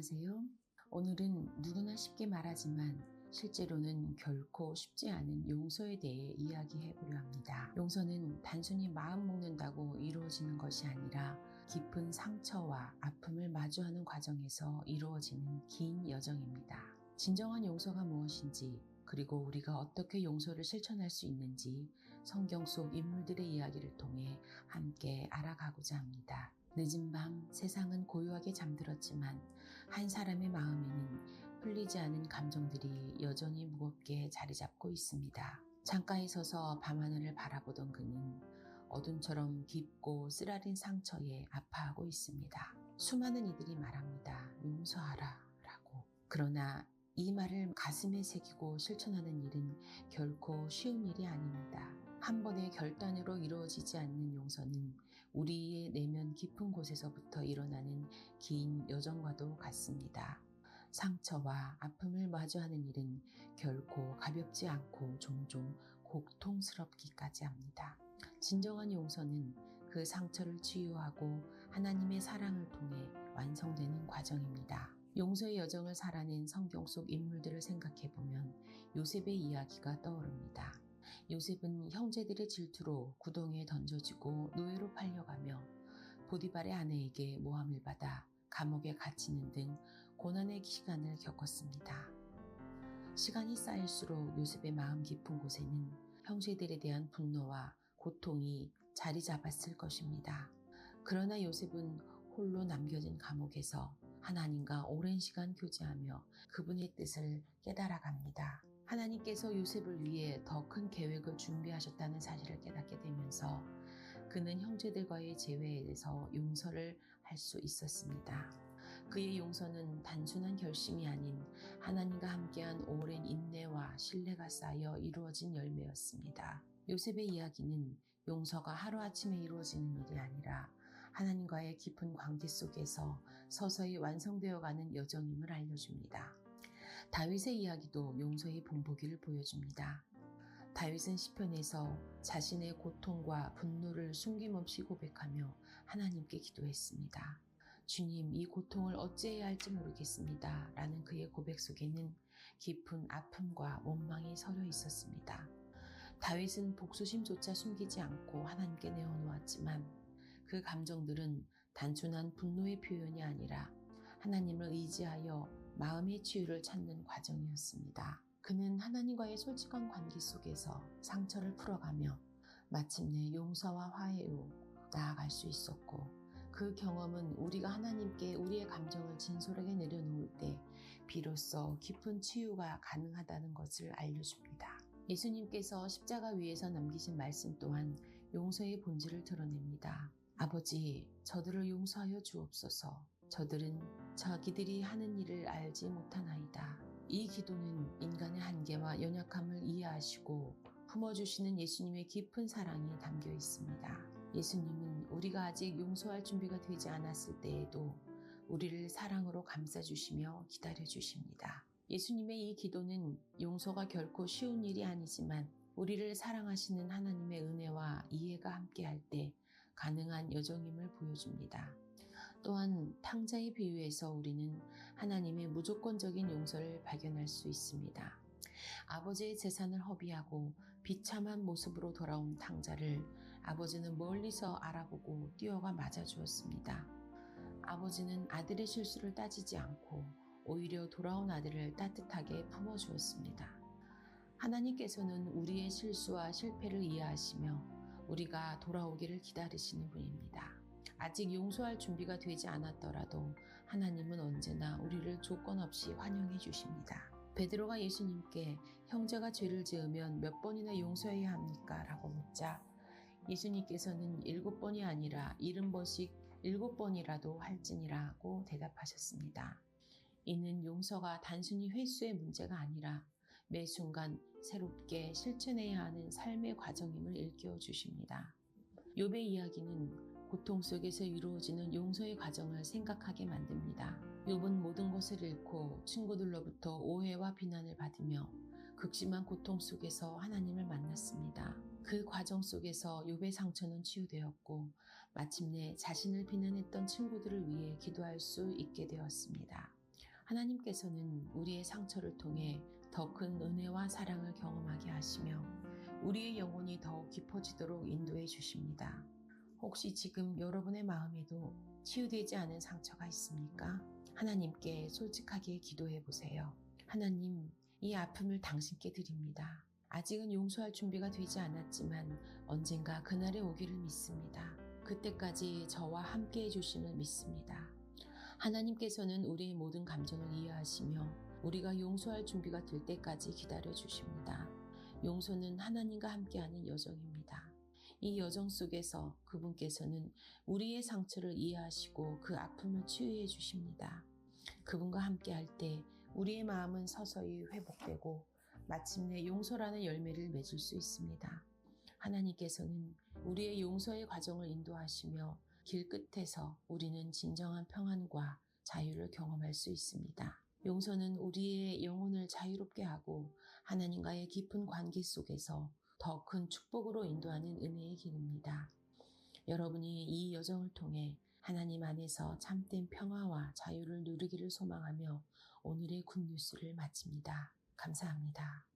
안녕하세요. 오늘은 누구나 쉽게 말하지만 실제로는 결코 쉽지 않은 용서에 대해 이야기해 보려 합니다. 용서는 단순히 마음 먹는다고 이루어지는 것이 아니라 깊은 상처와 아픔을 마주하는 과정에서 이루어지는 긴 여정입니다. 진정한 용서가 무엇인지, 그리고 우리가 어떻게 용서를 실천할 수 있는지 성경 속 인물들의 이야기를 통해 함께 알아가고자 합니다. 늦은 밤 세상은 고요하게 잠들었지만 한 사람의 마음에는 풀리지 않은 감정들이 여전히 무겁게 자리 잡고 있습니다. 창가에 서서 밤하늘을 바라보던 그는 어둠처럼 깊고 쓰라린 상처에 아파하고 있습니다. 수많은 이들이 말합니다. 용서하라 라고. 그러나 이 말을 가슴에 새기고 실천하는 일은 결코 쉬운 일이 아닙니다. 한 번의 결단으로 이루어지지 않는 용서는 우리의 내면 깊은 곳에서부터 일어나는 긴 여정과도 같습니다. 상처와 아픔을 마주하는 일은 결코 가볍지 않고 종종 고통스럽기까지 합니다. 진정한 용서는 그 상처를 치유하고 하나님의 사랑을 통해 완성되는 과정입니다. 용서의 여정을 살아낸 성경 속 인물들을 생각해보면 요셉의 이야기가 떠오릅니다. 요셉은 형제들의 질투로 구덩이에 던져지고 노예로 팔려가며 보디발의 아내에게 모함을 받아 감옥에 갇히는 등 고난의 시간을 겪었습니다. 시간이 쌓일수록 요셉의 마음 깊은 곳에는 형제들에 대한 분노와 고통이 자리 잡았을 것입니다. 그러나 요셉은 홀로 남겨진 감옥에서 하나님과 오랜 시간 교제하며 그분의 뜻을 깨달아갑니다. 하나님께서 요셉을 위해 더 큰 계획을 준비하셨다는 사실을 깨닫게 되면서 그는 형제들과의 재회에서 용서를 할 수 있었습니다. 그의 용서는 단순한 결심이 아닌 하나님과 함께한 오랜 인내와 신뢰가 쌓여 이루어진 열매였습니다. 요셉의 이야기는 용서가 하루아침에 이루어지는 일이 아니라 하나님과의 깊은 관계 속에서 서서히 완성되어가는 여정임을 알려줍니다. 다윗의 이야기도 용서의 본보기를 보여줍니다. 다윗은 시편에서 자신의 고통과 분노를 숨김없이 고백하며 하나님께 기도했습니다. 주님, 이 고통을 어찌해야 할지 모르겠습니다. 라는 그의 고백 속에는 깊은 아픔과 원망이 서려 있었습니다. 다윗은 복수심조차 숨기지 않고 하나님께 내어놓았지만 그 감정들은 단순한 분노의 표현이 아니라 하나님을 의지하여 마음의 치유를 찾는 과정이었습니다. 그는 하나님과의 솔직한 관계 속에서 상처를 풀어가며 마침내 용서와 화해로 나아갈 수 있었고, 그 경험은 우리가 하나님께 우리의 감정을 진솔하게 내려놓을 때 비로소 깊은 치유가 가능하다는 것을 알려줍니다. 예수님께서 십자가 위에서 남기신 말씀 또한 용서의 본질을 드러냅니다. 아버지, 저들을 용서하여 주옵소서. 저들은 자기들이 하는 일을 알지 못하나이다. 이 기도는 인간의 한계와 연약함을 이해하시고 품어주시는 예수님의 깊은 사랑이 담겨 있습니다. 예수님은 우리가 아직 용서할 준비가 되지 않았을 때에도 우리를 사랑으로 감싸주시며 기다려주십니다. 예수님의 이 기도는 용서가 결코 쉬운 일이 아니지만 우리를 사랑하시는 하나님의 은혜와 이해가 함께할 때 가능한 여정임을 보여줍니다. 또한 탕자의 비유에서 우리는 하나님의 무조건적인 용서를 발견할 수 있습니다. 아버지의 재산을 허비하고 비참한 모습으로 돌아온 탕자를 아버지는 멀리서 알아보고 뛰어가 맞아주었습니다. 아버지는 아들의 실수를 따지지 않고 오히려 돌아온 아들을 따뜻하게 품어주었습니다. 하나님께서는 우리의 실수와 실패를 이해하시며 우리가 돌아오기를 기다리시는 분입니다. 아직 용서할 준비가 되지 않았더라도 하나님은 언제나 우리를 조건 없이 환영해 주십니다. 베드로가 예수님께 형제가 죄를 지으면 몇 번이나 용서해야 합니까? 라고 묻자 예수님께서는 7번이 아니라 70번씩 7번이라도 할지니라고 대답하셨습니다. 이는 용서가 단순히 횟수의 문제가 아니라 매 순간 새롭게 실천해야 하는 삶의 과정임을 일깨워 주십니다. 욥의 이야기는 고통 속에서 이루어지는 용서의 과정을 생각하게 만듭니다. 욥은 모든 것을 잃고 친구들로부터 오해와 비난을 받으며 극심한 고통 속에서 하나님을 만났습니다. 그 과정 속에서 욥의 상처는 치유되었고 마침내 자신을 비난했던 친구들을 위해 기도할 수 있게 되었습니다. 하나님께서는 우리의 상처를 통해 더 큰 은혜와 사랑을 경험하게 하시며 우리의 영혼이 더욱 깊어지도록 인도해 주십니다. 혹시 지금 여러분의 마음에도 치유되지 않은 상처가 있습니까? 하나님께 솔직하게 기도해 보세요. 하나님, 이 아픔을 당신께 드립니다. 아직은 용서할 준비가 되지 않았지만 언젠가 그날이 오기를 믿습니다. 그때까지 저와 함께 해주심을 믿습니다. 하나님께서는 우리의 모든 감정을 이해하시며 우리가 용서할 준비가 될 때까지 기다려 주십니다. 용서는 하나님과 함께하는 여정입니다. 이 여정 속에서 그분께서는 우리의 상처를 이해하시고 그 아픔을 치유해 주십니다. 그분과 함께할 때 우리의 마음은 서서히 회복되고 마침내 용서라는 열매를 맺을 수 있습니다. 하나님께서는 우리의 용서의 과정을 인도하시며 길 끝에서 우리는 진정한 평안과 자유를 경험할 수 있습니다. 용서는 우리의 영혼을 자유롭게 하고 하나님과의 깊은 관계 속에서 더 큰 축복으로 인도하는 은혜의 길입니다. 여러분이 이 여정을 통해 하나님 안에서 참된 평화와 자유를 누리기를 소망하며 오늘의 굿뉴스를 마칩니다. 감사합니다.